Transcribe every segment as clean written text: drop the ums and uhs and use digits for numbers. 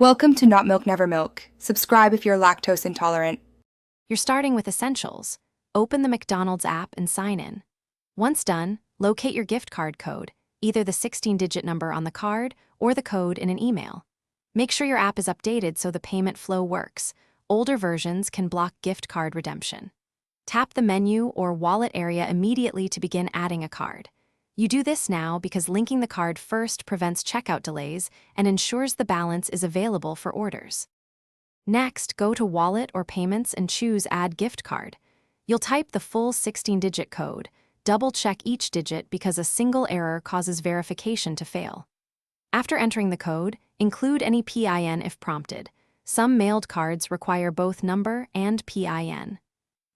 Welcome to Not Milk Never Milk. Subscribe if you're lactose intolerant. You're starting with essentials. Open the Mcdonald's app and sign in. Once done, locate your gift card code, either the 16-digit number on the card or the code in an email. Make sure your app is updated so the payment flow works. Older versions can block gift card redemption. Tap the menu or wallet area immediately to begin adding a card. You do this now because linking the card first prevents checkout delays and ensures the balance is available for orders. Next, go to Wallet or Payments and choose Add Gift Card. You'll type the full 16-digit code. Double-check each digit because a single error causes verification to fail. After entering the code, include any PIN if prompted. Some mailed cards require both number and PIN.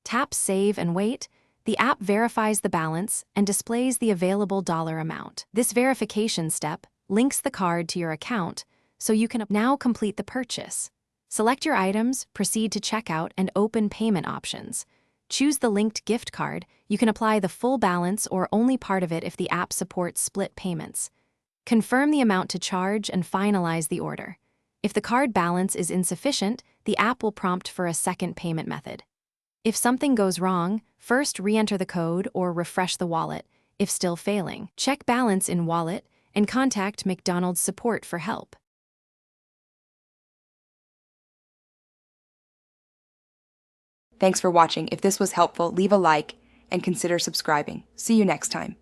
Tap Save and wait. The app verifies the balance and displays the available dollar amount. This verification step links the card to your account, so you can now complete the purchase. Select your items, proceed to checkout, and open payment options. Choose the linked gift card. You can apply the full balance or only part of it if the app supports split payments. Confirm the amount to charge and finalize the order. If the card balance is insufficient, the app will prompt for a second payment method. If something goes wrong, first re-enter the code or refresh the wallet. If still failing, check balance in wallet and contact McDonald's support for help. Thanks for watching. If this was helpful, leave a like and consider subscribing. See you next time.